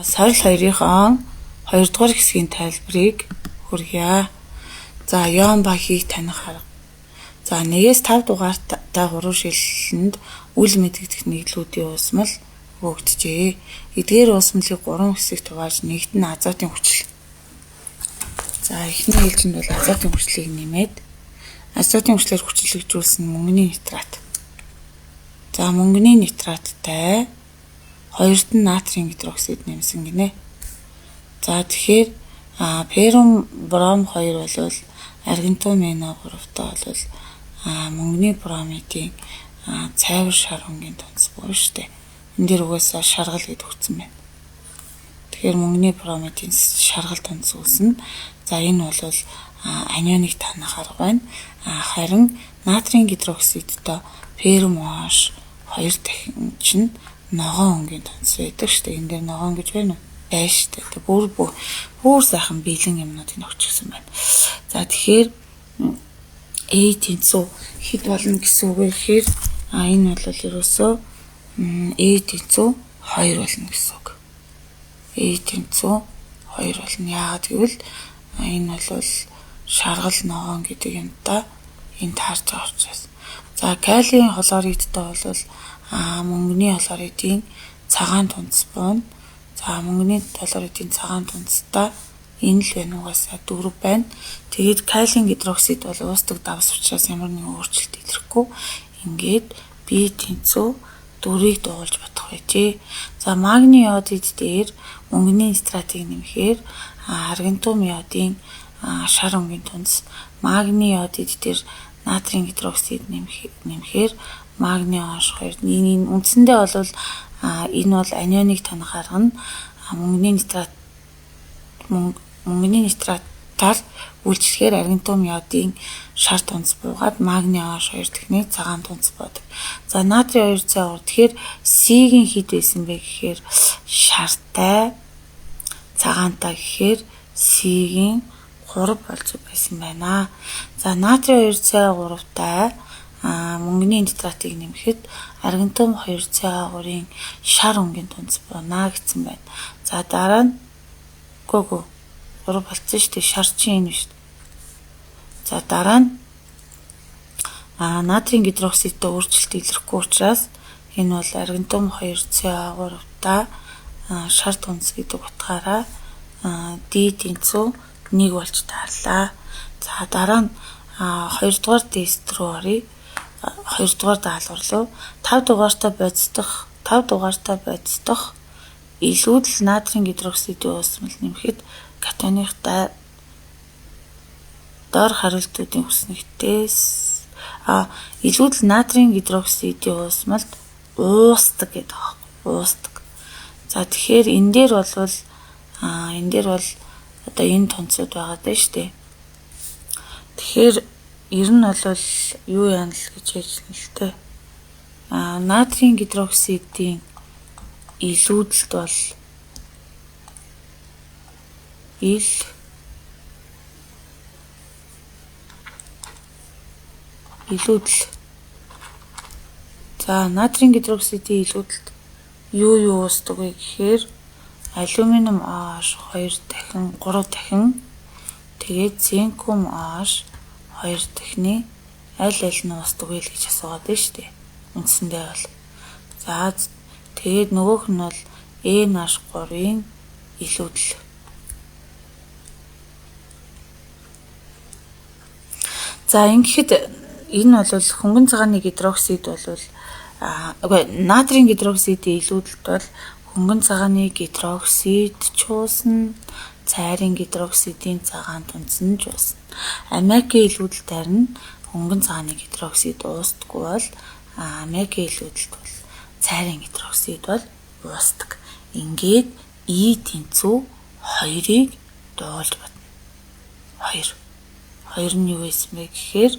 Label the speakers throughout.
Speaker 1: Сорил 2-ын 2 дугаар хэсгийн тайлбарыг хүргье. За, Йоан Бахийг таних арга. За, 1-5 дугаартай хуруушилтэнд үл мэдэгдэх нийлүүдийн уусмал өгөгдөжээ. Эдгээр уусмалыг 3 хэсэгт хувааж нэгт нь азотын хүчил. За, эхний хэлжинд бол азотын хүчлийг нэмээд азотын хүчлээр хүчилэгжүүлсэн мөнгөний нитрат. За, мөнгөний нитраттай 2-т нь натрийн гидроксид нэмсэн гинэ. За, тэгэхээр перум бром 2 бол аргентумино 3-тай бол мөнгөний бромидын цайвар шар өнгийн тунц буюу штэ. Энд дээр угаасаа шаргал гэдэг өгсөн байна. Тэгэхээр мөнгөний бромидын шаргал тунц үүснэ. За, энэ бол анионыг танах арга байна. Харин натрийн гидроксидтай перум OH 2 дахин чинь ногоон өнгийн тунц байдаг штэ. Энд дээр ногоон гэж байна уу? Байна штэ. Бүр сайхан биелэн юмнуудыг өгчихсэн байна. За, тэгэхээр A тэнцүү хэд болно гэсэн үг вэ гэхээр энэ бол ерөөсөө A тэнцүү 2 болно гэсэн үг. A тэнцүү 2 болно. Яагаад гэвэл энэ бол шаргал ногоон гэдэг юмтай энд таарч байгаа учраас. За, калиен хлоридтай бол мөнгөний хлоридын цагаан тунц байна. За, мөнгөний хлоридын цагаан тунцтай энэ л байна угаасаа 4 байна. Тэгээд калиен гидроксид бол уустдаг давс учраас ямар нэгэн өөрчлөлт илэрхгүй. Ингээд B тэнцүү 4-ийг дуулж бодох байжээ. За, магний иодид дээр мөнгөний нитратыг нэмэхээр аргентум иодын шар өнгийн тунц, магний иодид дээр натрийн гидроксид нэмэхээр магний OH 2. Энэ үндсэндээ бол энэ бол анионыг танах арга нь мөнгөний нитратаар үйлчлэхээр аргентум иодын шар тунц буугаад магний OH 2 техник цагаан тунц бодог. За, натрий 2 Тэгэхээр C-ийн хэд байсан бэ гэхээр шартай, цагаантай гэхээр C-ийн 3 болж байсан байна. За, натрий 2,3-тай мөнгөний нитратыг нэмэхэд аргентум 2,3-ийн шар өнгийн тунц байна гэсэн байна. За, дараа нь 3 болсон шүү дээ. Шар чинь энэ шүү дээ. За, дараа нь натрийн гидроксидтай өөрчлөлт илэрхгүй учраас энэ бол аргентум 2,3-тай шар тунц гэдэг утгаараа D тэнцүү 1 болж таарлаа. За, дараа нь 2 дугаар тест рүү оръё. 2 дугаар даалгавар руу 5 дугаартай бодисдох илүүдл натрийн гидроксидын уусмал нэмэхэд катионыг дор хариултуудын хүснэгтээс илүүдл натрийн гидроксидын уусмалд уустдаг гэдэг байна. Уустдаг. За, тэгэхээр энэ дээр бол одоо энэ тунцуд байгаа даа штэ. Тэгэхээр ер нь бол юу яана л гэж хэлж байна л тэ. Натрийн гидроксидын илүүдэлд бол илүүдэл. За, натрийн гидроксидын илүүдэлд юу уусдаг вэ гэхээр алюмиум OH 2 дахин 3 дахин тэгээд цинкум OH 2 дахины аль нь уусдаг вэ гэж асуугаад байна шүү дээ. Үндсэндээ бол. За, тэгээд нөгөөх нь бол NH3-ийн илүүдэл. За, ингэхэд энэ бол хөнгөн цагааны гидроксид бол натрийн гидроксидын илүүдэлд бол хөнгөн цагааны гидроксид ч уусна, цайрын гидроксидын цагаан тунц нь ч уусна. Аммиакийн илүүдэлд харин хөнгөн цагааны гидроксид уусдаггүй бол аммиакийн илүүдэлд бол цайрын гидроксид бол уусдаг. Ингээд E тэнцүү 2-ыг дуулж бодно. 2 нь юу байсан бэ гэхээр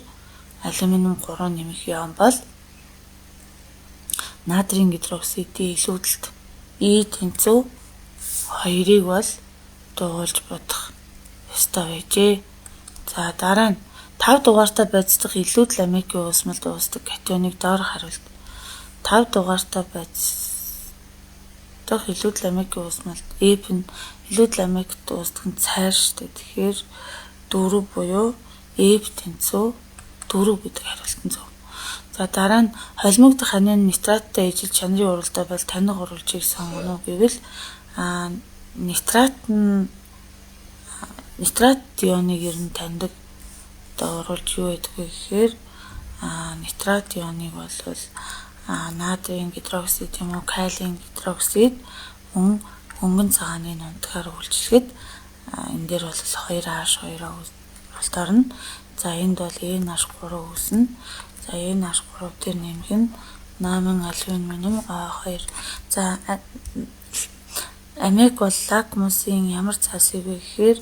Speaker 1: алюмиум 3 нэмэх ион бол натрийн гидроксидын илүүдэлд E тэнцүү 2-ыг бол дуулж бодох ёстой байжээ. За, дараа нь 5 дугаартай бодисдох илүүдэл аммиакийн уусмалд уусдаг катионыг доор харуулт. 5 дугаартай дахь илүүд ламикийн уусмал эп нь илүүд ламикт уусдаг нь цайр штэ. Тэгэхээр 4 буюу эп тэнцүү 4 гэдэг хариултан зөв. За дараа нь холимогдох анин нитраттай ижил чанарын уралдаа бол таних оруулжийг сонгоно гэвэл нитрат ионыг ер нь таньдаг оруулж юу гэдэг вэ гэхээр нитрат ионыг бол натрийн гидроксид юм уу калиен гидроксид мөн хөнгөн цагааны нунтгаар үйлчлэхэд энэ дээр бол 2H2 орно. За энд бол NH3 үүснэ. За NH3 дээр нэмэх нь намын алюминиум А2. За амиг бол лакмусын ямар цаасыг вэ гэхээр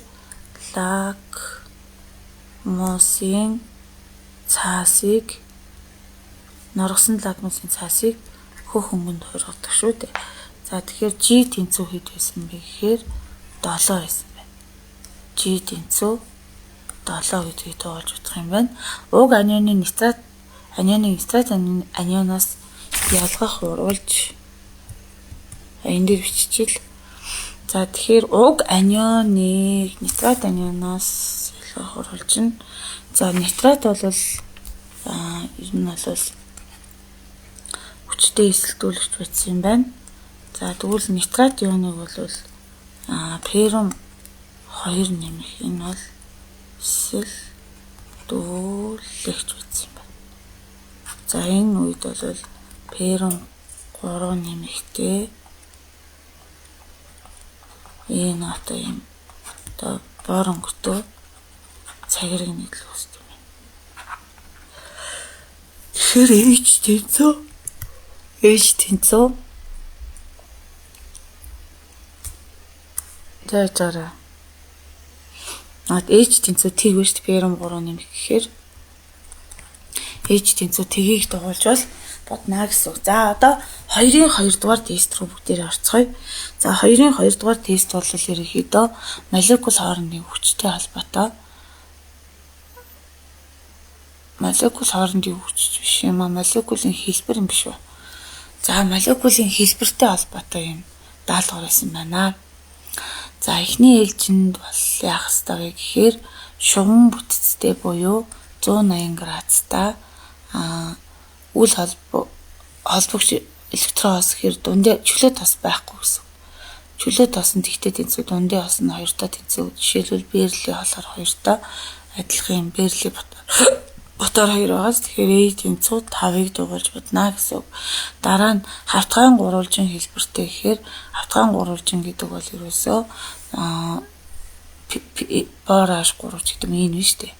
Speaker 1: лакмусын цаасыг норгосон лакмусын цаасыг хөх хөнгөнд хуургадаг шүү дээ. За тэгэхээр G тэнцүү хэд байсан бэ гэхээр 7 байсан байна. G тэнцүү 7 гэдгийг тоолж утгах юм байна. Уг анионы нитрат анионоос ялгах уруулж энэ дээр биччихвэл за тэгэхээр уг анионыг нитрат анионоос ялгах уруулж нь за нитрат бол ер нь бол хүчтэй эсэлтүүлэгч байсан юм байна. За тэгвэл нитрат ионыг бол перум 2 нэмэх энэ бол эсэлтүүлэгч байсан юм байна. За энэ үед бол перум 3 нэмэхдээ энэ одоо юм одоо борон гөтөө цагирыг нийтлэх үүсдэг юм. Тэгэхээр H тэнцүү зайчаараа H тэнцүү тэг биш перум 3 нэмэх гэхээр H тэнцүү тгийг дагуулж бол бодно гэсэн үг. За одоо 2-ын 2 дугаар тест руу бүгдээрээ орцгоё. За 2-ын 2 дугаар тест бол ерөнхийдөө молекул хоорондын хүчтэй холбоотой. Молекул хоорондын хүч биш юм а молекулын хэлбэр юм биш үү? За молекулын хэлбэртэй холбоотой юм даалгавар байсан байна. За эхний ээлжинд бол яах ёстой вэ гэхээр шугам бүтцтэй буюу 180 градустай үл холбогч электрон хос гэхээр дундаа чөлөө тос байхгүй гэсэн. Чөлөө тос нь тэгтээ тэнцүү дундаа хос нь 2 та тэнцүү. Жишээлбэл Берли холоор 2 та адилхан Берли ботор 2 байгаас тэгэхээр тэнцүү 5-ыг дугуулж бодно гэсэн. Дараа нь хавтгайн гурвалжин хэлбэртэй гэхээр хавтгайн гурвалжин гэдэг бол ерөөсөө бораш 3 ч гэдэг юм биш үү?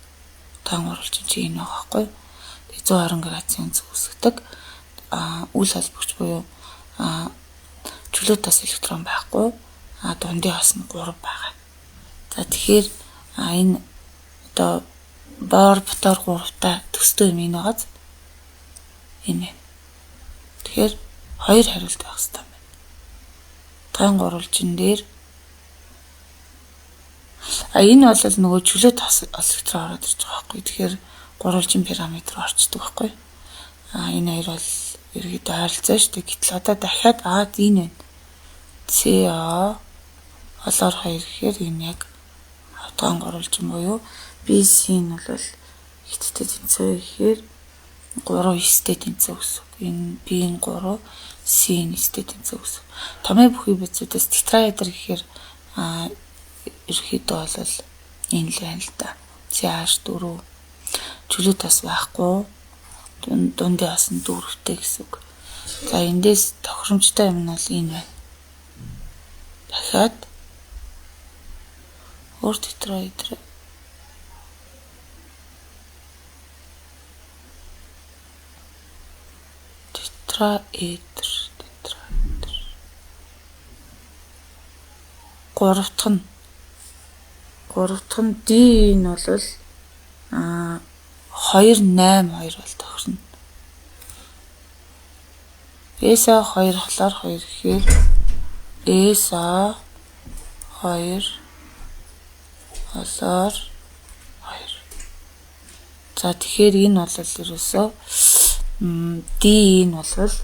Speaker 1: Хавтгайн гурвалжин чи энэ байгаа байхгүй. 120 градусын өнцөг үүсгдэг үл холбогч буюу чөлөө тос электрон байхгүй дундын хос нь 3 байгаа. За тэгэхээр энэ одоо бор ботор 3-та төстэй юм энэ байгааз энэ. Тэгэхээр 2 хариулт байх хэрэгтэй байна. Тан гурвалжин дээр энэ бол нөгөө чөлөө тос электрон ороод ирж байгаа байхгүй. Тэгэхээр гурвалжин параметр орчдөг байхгүй. Энэ хоёр бол ерөөдөө ойролцоо шүү дээ. Гэтэл одоо дахиад энэ байна. CO олоор 2 гэхээр энэ яг хавтгайн гурвалжин буюу BC нь бол хиттэй тэнцүү гэхээр 3 9-тэй тэнцүү гэсэн. Энэ B нь 3, C нь 9-тэй тэнцүү гэсэн. Томьёо бүхий байцуудаас тетраэдр гэхээр ерөөдөө бол энэ л байна л да. CH4 чөлөө тос байхгүй дундын хос нь 4-тэй гэсэн үг. За эндээс тохиромжтой юм нь бол энэ байна. Дахиад өөр тетраэдр гуравдах нь D нь бол 282 бол тохирно. ESA 2 холоор 2 гэхээр ESA 2 холоор 2. За тэгэхээр энэ бол ерөөсөө D нь бол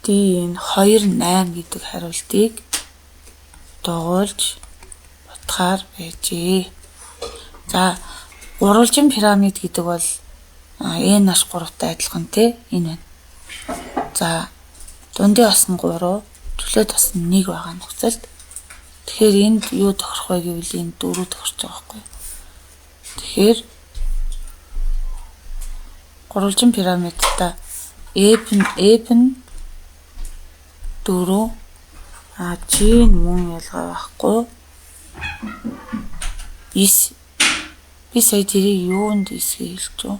Speaker 1: D-ийн 2 8 гэдэг хариултыг дугуйлж бодохоор байжээ. За гурвалжин пирамид гэдэг бол n-3-тай адилхан тий энэ байна. За дундын ос нь 3, чөлөөт ос нь 1 байгаа нөхцөлд. Тэгэхээр энд юу тохирох вэ гэвэл энд 4 тохирч байгаа байхгүй. Тэгэхээр гурвалжин пирамидтай F нь 4 G нь мөн ялгаа байхгүй. 9 би сая тэрийг юунд хэсгийг хэлж үү?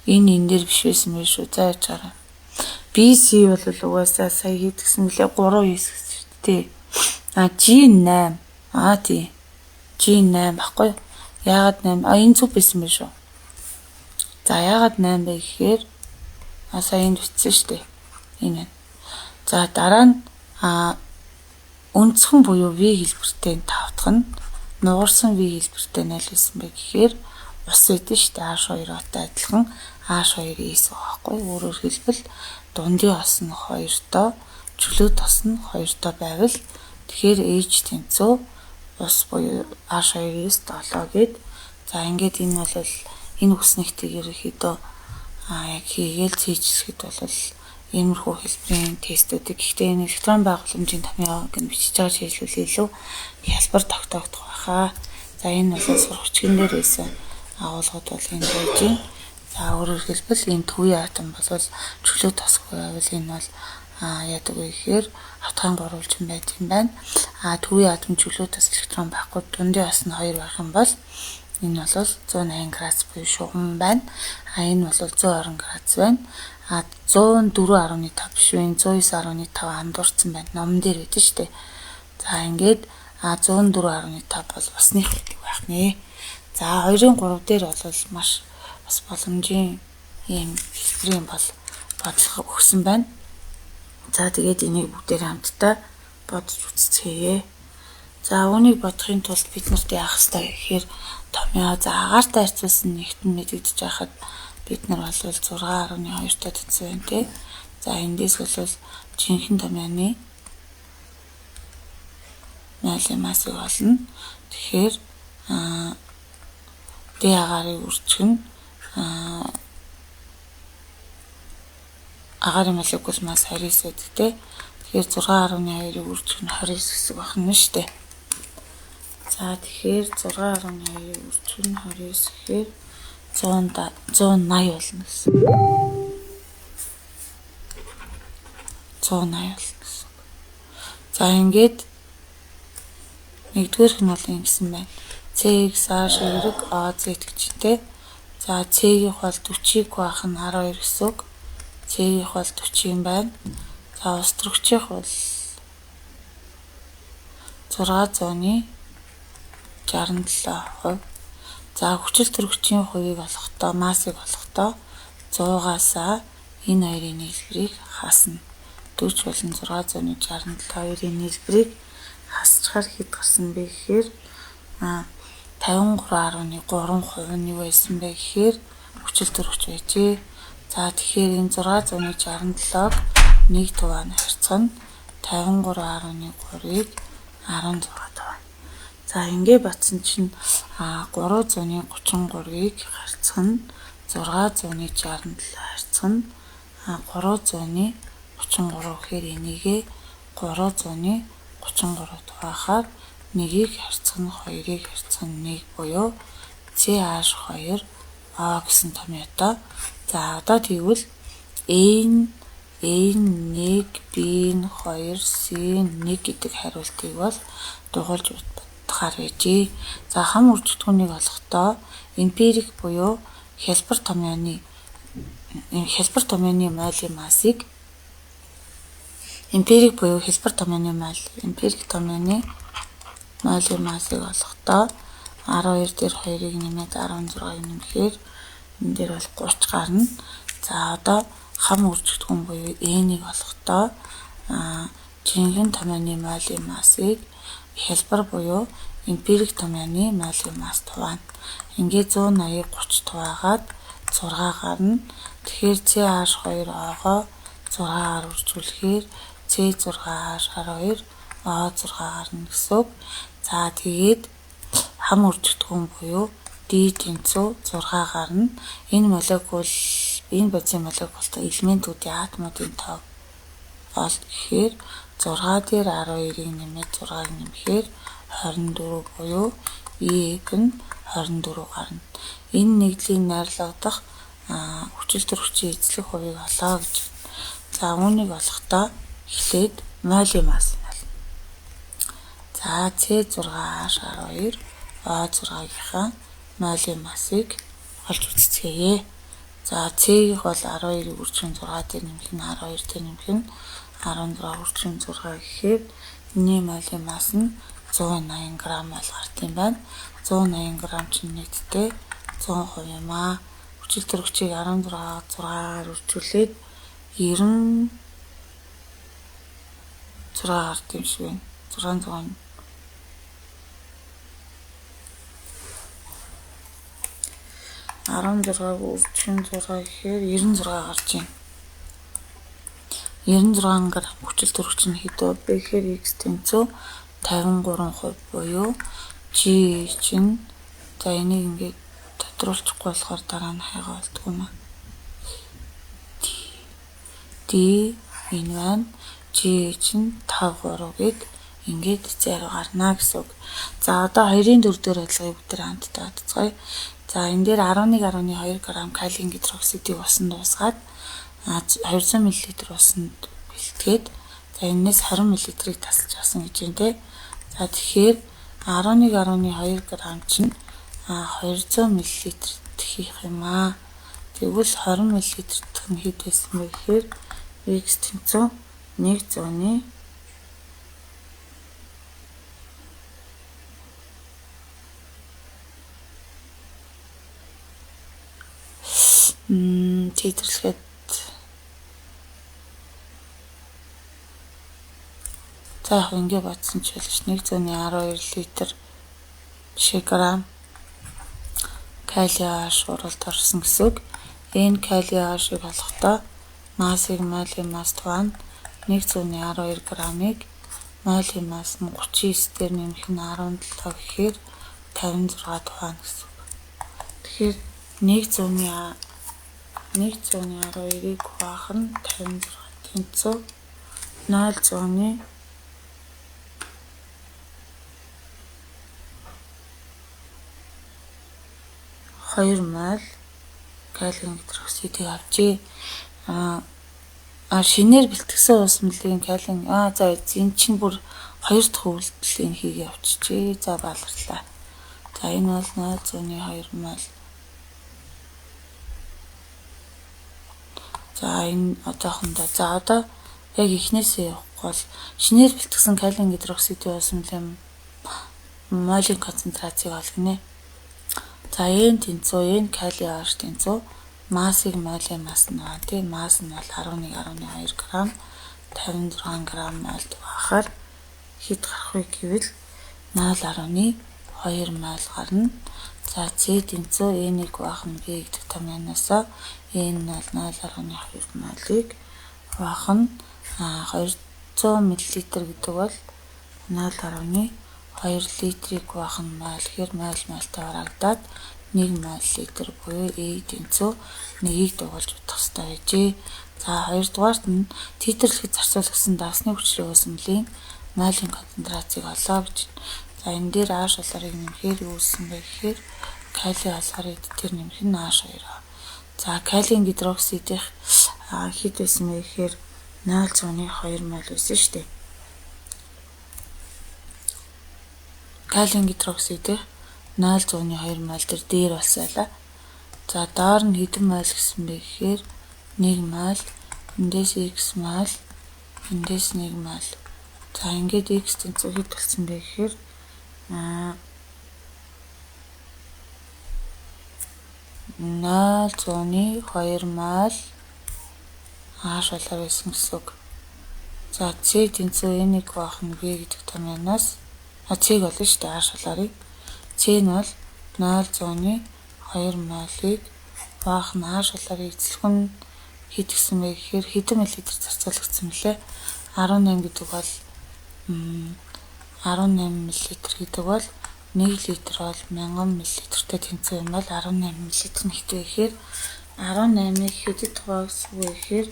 Speaker 1: Энэ дээр биш байсан байх шүү. За яаж гараа. BC бол угаасаа сая хийдгсэн мөлий 3 9 гэсэн шүү дээ. G8. Тий. G8 баггүй. Яагаад 8? Энэ зүг байсан байх шүү. За яагаад 8 бэ гэхээр сая энд бичсэн шүү дээ. Энэ. За дараа нь өнцгөн буюу V хэлбэртэй 5 дахь нь нугарсан V хэлбэртэй 0 байсан бэ гэхээр ус байдэн шүү дээ. H2-тай адилхан H2 S байхгүй. Өөрөөр хэлбэл дундын ос нь 2-тоо, чөлөөт ос нь 2-тоо байвал тэгэхээр H тэнцүү ус буюу H2S 7 гэд. За ингээд энэ бол энэ үснэгтийг ерөөхдөө яг хийгээл цээжлэхэд бол иймэрхүү хэлбэрийн тестүүдийг гэхдээ энэ электрон байгууламжийн томьёог нь бичиж байгаа шийдлүүл илүү хялбар тогтоогдох байхаа. За энэ бол сургачгийн дээр байсан агуулгууд бол энэ байж байна. За өөрөөр хэлбэл энэ төвийн атом бол чөлөөт тосгүй байвал энэ бол яадаг вэ гэхээр хатгаан гурвалжин байдаг юм байна. Төвийн атом чөлөөт тос электрон байхгүй дундын ос нь 2 байх юм бол энэ бол 180 градус буюу шугам байна. Энэ бол 120 градус байна. 104.5 биш үү? 109.5 андуурсан байна. Номон дээр байдаг шүү дээ. За ингээд 104.5 бол усных байдаг байх нэ. За 2-ын 3 дээр бол маш бас боломжийн ийм хэлбэрийн бол бодлого өгсөн байна. За тэгээд энийг бүгдээр хамтдаа бодож үзцгээе. За үүнийг бодохын тулд бид нарт яах ёстой гэхээр томьёо агаартай харьцуулсан нэгтэн мэдэгдэж байхад бид нар бол 6.2-тай тэнцсэн байна тий. За эндээс бол жинхэнэ томьёоны найлын массыг олно. Тэгэхээр D агарын үржих нь агарын молекул масс 29 байдаг тий. Тэгэхээр 6.2-ыг үржих нь 29 гэсэн байх нь шүү дээ. За тэгэхээр 6.2-ыг үржих нь 29 гэхээр 180 болно гэсэн. 180 болно гэсэн. За ингээд нэгдүгээрх нь бол ингэсэн байна. CX H2 OZ гэж тий. За C-гийнх бол 40-ийг байх нь 12 гэсэн үг. C-гийнх бол 40 юм байна. За устрагчийнх бол 667%. За хүчил төрөгчийн хувийг олохдоо массыг олохдоо 100-аас энэ хоёрын нийлбэрийг хаасна. 40 болон 667-ийн нийлбэрийг хасчихаар хэд гарсан бэ гэхээр 53.3% нь юу байсан бэ гэхээр хүчил төрөгч байжээ. За тэгэхээр энэ 667-г 1 туваана харьцах нь 53.3-ыг 16 туваа. За ингээ батсан чинь 333-ыг харьцах нь 667 харьцах нь 333 гэхээр энийгээ 333 туваахаар 1-ийг харьцах нь 2-ыг харьцах нь 1 буюу CH2O гэсэн томьёотой. За одоо тэгвэл N1, B2, C1 гэдэг хариултыг бол дугуйлж бодохоор байжээ. За хам үржигдэхүүнийг олохдоо эмпирик буюу хялбар томьёоны молекулын массыг эмпирик томьёоны молекулын массыг олохдоо 12 дээр 2-ыг нэмээд 16-ыг нэмэхээр энэ дээр бол 30 гарна. За одоо хам үржигдэхүүн буюу N-ийг олохдоо жинхэнэ томьёоны молекулын массыг хялбар буюу эмпирик томьёоны молекулын масс туваана. Ингээд 180 30 хуваагаад 6 гарна. Тэгэхээр CH2O-гоо 6-аар үржүүлэхээр C6H12 O6 гарна гэсэн үг. За тэгээд хам үржигдэх буюу D тэнцүү 6 гарна. Энэ бодисын молекултай элементүүдийн атомуудын тоо бол гэхээр 6 дээр 12-ыг нэмээд 6-ыг нэмэхээр 24 буюу E-г нь 24 гарна. Энэ нэгдлийг найрлагдах хүчил төрөгчийн эзлэх хувийг олоо гэж. За үүнийг олохдоо эхлээд молекулын масс нь бол. За C6H12 O6-гийнхаа молекулын массыг олж үзцгээе. За C-ийг бол 12-ыг үржин 6 дээр нэмэх нь 12 дээр нэмэх нь 14 үржин 6 гэхээр энэний молекулын масс нь 180 г мол гарт юм байна. 180 г чинь нэгдтэй 100% юм аа. Хүчил төрөгчийг 16-6-аар үржүүлээд 96 гарт юм шиг байна. 600 16-г үржин 6 гэхээр 96 гарч байна. 96 г хүчил төрөгч нь хэдөө бэ гэхээр X тэнцүү 53% буюу G чинь за энийг ингээд тодруулахгүй болохоор дараа нь хайгаа болдгоо юм аа. D энэ байна. G чинь 5 3 гээд ингээд зайруу гарна гэсэн үг. За одоо 2-ын 4 дээр ажиллагыг бид нар хамтдаа бодцгоё. За энэ дээр 11.2 г калиум гидроксидыг усанд дуусгаад 200 мл усанд бэлтгээд за энэс 20 мл-ийг тасалж авсан гэж юм те. За тэгэхээр 11.2 г чинь 200 мл хийх юм аа. Тэгвэл 20 мл дэх нь хэд байсан бэ гэхээр X тэнцүү 100-ны тэтгэлгээд за яг ингэ бодсон ч байлш 112 литр жишээ грамм калий шууралд орсон гэсэн үг. Энэ калий шиг болохдоо массыг молекулын масс туваана. 112 г-ыг молекулын масс нь 39 дээр нэмэх нь 17 гэхээр 56 туваана гэсэн үг. Тэгэхээр 112-ыг хуваах нь 56 тэнцүү 0.2 мол калиум гидроксидыг авчээ. Шинээр бэлтгэсэн ус мөлийн калиум за энэ чинь бүр 2 дахь үйлдэлийг хийгээ явчихжээ. За бааларлаа. За энэ бол 0.2 мол. За энэ одоохондоо за одоо яг эхнээсээ явахгүй бол шинээр бэлтгэсэн калиум гидроксидын ус мөлийн молекулын концентрацийг олгоно. За энэ тэнцүү энэ калий H тэнцүү массыг молекулын масс нь аа тийм масс нь бол 11.2 г 56 г молд байхаар хэд гарах вэ гэвэл 0.2 мол гарна. За C тэнцүү N-ийг хуваах нь B гэдэг томьёоноос N нь 0.2 молыг хуваах нь 200 мл гэдэг бол 0.2 литрийг хуваах нь мол гэхээр молтой барагдаад 1 мол литр буюу E тэнцүү 1-ийг дугуулж утгах хэрэгтэй байжээ. За хоёрдугаарт нь титрлэхэд зарцуулсан давсны хүчлийн ус мөлийн молекулын концентрацийг олоо гэж. За энэ дээр H болохоор нэмэхээр юу гэсэн бэ гэхээр калий болохоор эдгээр нэмэх нь H2. За калиум гидроксидийн хэд байсан бэ гэхээр 0.2 мол байсан шүү дээ. Калиум гидроксидийн 0.2 мол дээр болсоолаа. За доор нь хэдэн мол гэсэн бэ гэхээр 1 мол, эндээс X мол, эндээс 1 мол. За ингээд X тэнцүү хэд болсон бэ гэхээр 0.2 мол H болоор байсан гэсэн үг. За C тэнцүү N-ийг хуваах нь B гэдэг томьёоноос Цэг болно шүү дээ. H шулаарыг. C нь бол 0.2 молыг баахан H шулаарыг эзлэх нь хэд гэсэн бэ гэхээр хэдэн мл зарцуулагдсан мөлий? 18 гэдэг бол 18 мл гэдэг бол 1 литр бол 1000 мл-тэй тэнцүү юм бол 18 мл нь хэд вэ гэхээр 18-ыг хэдэд хуваагдсан вэ гэхээр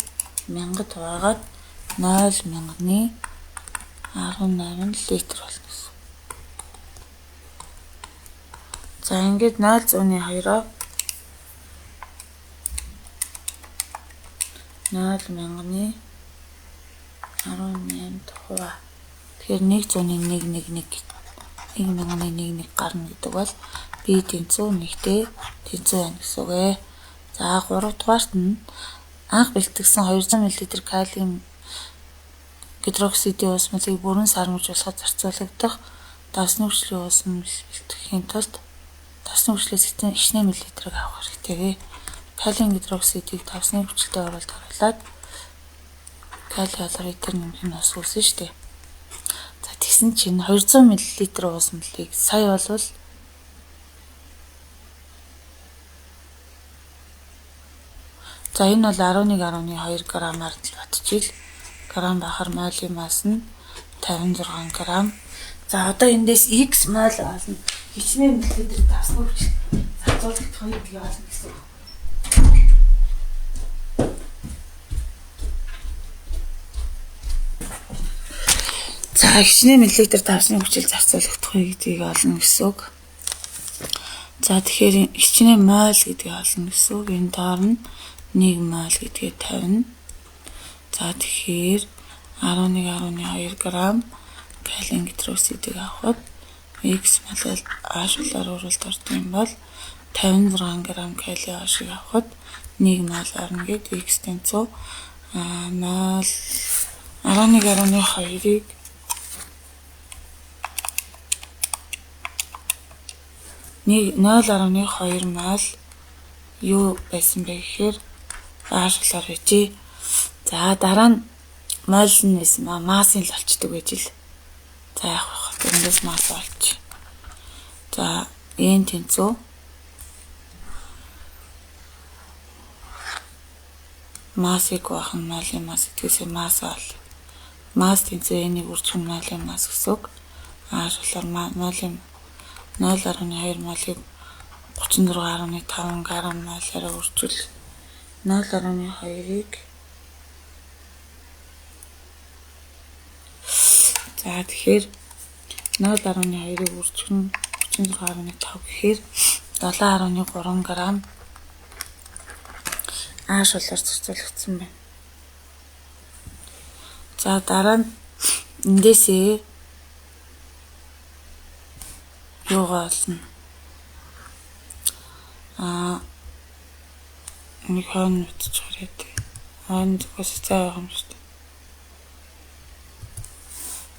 Speaker 1: 1000-д хуваагаад 0.1000-ны 18 литр болно гэсэн. За ингээд 0.2-оо 0.1000-ны 18-д хуваа. Тэгэхээр 100-ны 1 гарна гэдэг бол B тэнцүү 1-тэй тэнцүү байна гэсэн үг ээ. За 3 дугаарт нь анх бэлтгэсэн 200 мл калиум гидроксидын уусмалыг бүрэн сармжуулахад зарцуулагдах давсны хүчлийн уусмал бэлтгэхийн тулд давсны хүчлээс ичнэ мл-ийг авах хэрэгтэй. Калиум гидроксидыг давсны хүчлтэй оруулалт харуулад калий хлоридээр нэмэх нь ус үүснэ шүү дээ. За тэгсэн чинь 200 мл уусмалыг сая болвол за энэ бол 11.2 граммаар батжил. Грамм бахар молийн масс нь 56 грамм. За одоо эндээс x мол олно. Хичнээн мл давсны хүч зарцуулах хоёр бий болно гэсэн үг. За хичнээн мл давсны хүчил зарцуулах гэдгийг олно гэсэн үг. За тэгэхээр хичнээн мол гэдгийг олно гэсэн үг. Энэ доор нь 1 мол гэдгээ тавина. За тэгэхээр 11.2 грамм калиум гидроксидыг авахд x мол H шулаар уралд ордог юм бол 56 грамм калий H-ыг авахд 1 мол орно гэд x тэнцүү 11.2-ыг 0.2 мол юу байсан бэ гэхээр H шулаар байжээ. За дараа нь мол нь нэсэн массын л болчдөг байж л. За яах вэ? Эндээс масс олчих. За энэ тэнцүү массыг бахан молийн масс гэдгээс масс ол. Масс тэнцүү энийг үржих нь молийн масс гэсэн үг. H шулаар молийн 0.2 молыг 36.5 грамм молоор үржүүл 0.2-ыг за тэгэхээр 0.2-ыг үржих нь 36.5 гэхээр 7.3 грамм H шулаар зарцуулагдсан байна. За дараа нь эндээсээ юугаа олно? Нэг хон утчихараа тий. Хон зүгээс цай байгаа юм шүү дээ.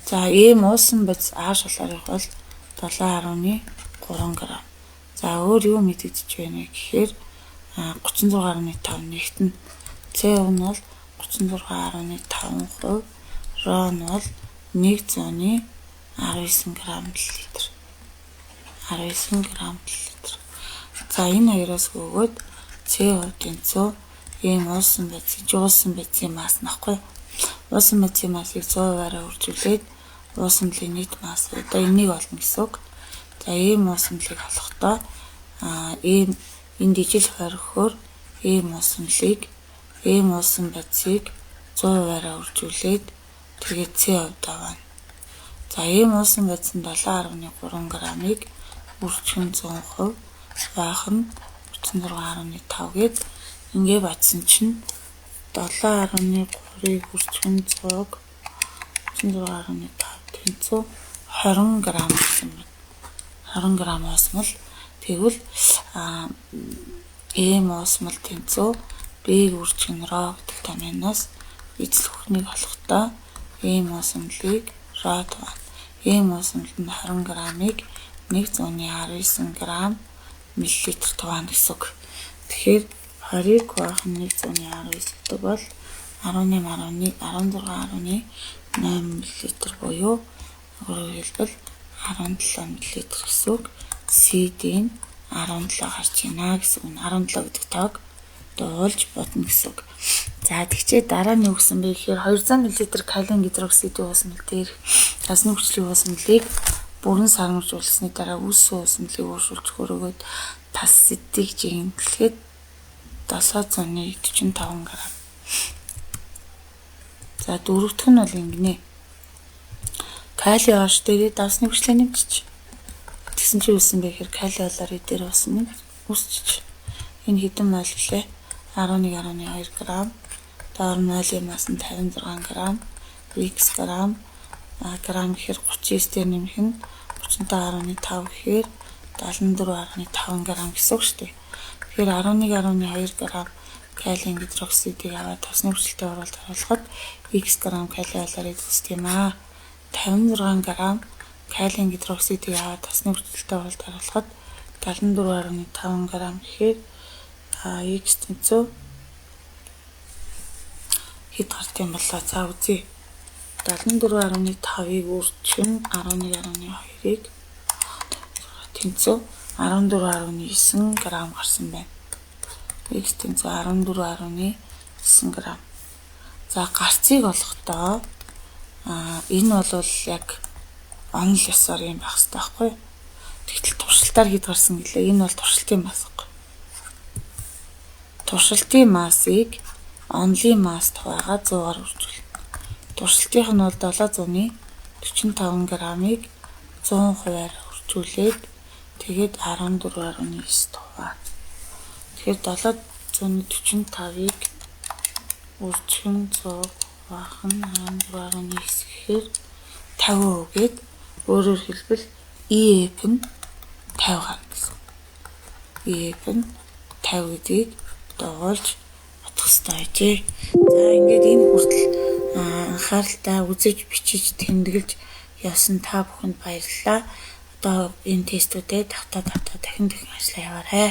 Speaker 1: За ийм уусан биз H шулаарыг бол 7.3 грамм. За өөр юу мэдэгдэж байна гэхээр 36.5 нэгтэн CO нь бол 36.5%, RO нь бол 100-ны 19 грамм мл. 19 грамм мл. За энэ хоёроос өгөөд CO тэнцүү ийм уусан байцын масс нөхгүй. Уусан байцын массыг 100%-аараа үржүүлээд уусан мөлийн нийт масс одоо энийг олно гэсэн үг. За ийм уусан мөлийг олохдоо ийм энд ижил хорихоор ийм уусан мөлийг ийм уусан байцыг 100%-аараа үржүүлээд тэгээд CO давана. За ийм уусан байц нь 7.3 граммыг үржих нь 100%, баах нь 36.5 гээд ингээ батсан чинь 7.3-ыг үржих нь 100-г 36.5 тэнцүү 20 грамм гэсэн байна. 20 грамм уусмал тэгвэл ийм уусмал тэнцүү Б-ийг үржих нь RO гэдэг томьёоноос эзлэх хүчнийг олохдоо ийм уусмалыг RO тавина. Ийм уусмал нь 20 граммыг 119 грамм миллилитр туваана гэсэн үг. Тэгэхээр 20-ыг баах нь 119 гэдэг бол 16.8 мл буюу өөрөөр хэлбэл 17 мл гэсэн үг. CD-ийн 17 гарч байна гэсэн үг. 17 гэдэг тоог дуулж бодно гэсэн үг. За тэгчээ дараа нь юу гэсэн бэ гэхээр 200 мл калиум гидроксидын ус мэл дээр тасны хүчлийн ус мэлийг бүрэн сарнуулжуулсны дараа үс ус мэлийг ууршуулж хөрөөгөөд тас сэдийг жигэндлэхэд 745 г. За дөрөвдөх нь бол ингэнэ. Кали орш дээр давсны хүчлээ нэмчих. Тэгсэн чи юу гэсэн бэ гэхээр кали болоор дээр усны үсчих. Энэ хэдэн мол лээ? 11.2 г. Доор молийн мас нь 56 г. X грамм грамм гэхээр 39 дээр нэмэх нь 35.5 гэхээр 74.5 г гэсэн үг шүү дээ. Тэгэхээр 11.2 г калиум гидроксидыг аваад тосны хүчлэлтэй оруулалт оруулахад X грамм кали болоор идэх юм аа. 56 г калиум гидроксидыг аваад тосны хүчлэлтэй оруулалт оруулахад 74.5 г гэхээр X тэнцүү хэд гарт юм болоо. За үзье. 74.5-ыг үрчин 11.2-ыг тэнцүү 14.9 г гарсан байна. X тэнцүү 14.9 г. За гарцыг олохдоо энэ бол яг онол ёсоор юм байх хэрэгтэй байхгүй. Тэгтэл туршилтаар хэд гарсан гэлээ. Энэ бол туршилтын мас байхгүй. Туршилтын массыг онлын масс тухайга 100-аар үржүүлнэ. Туршилтынх нь бол 745 г-ыг 100%-аар үржүүлээд тэгээд 14.9 тухай. Тэгэхээр 745-ыг үржих нь 100 бахан 14.9 гэхээр 50% гээд өөрөөр хэлбэл EF нь 50 гарна гэсэн. EF нь 50 гэдгийг дуулж бодох хэрэгтэй ажээ. За ингээд энэ хүртэл анхааралтай үзэж бичиж тэмдэглэж явсан та бүхэнд баярлалаа. Одоо энэ тестүүдэд давтаа дахин ажиллаа яваарай.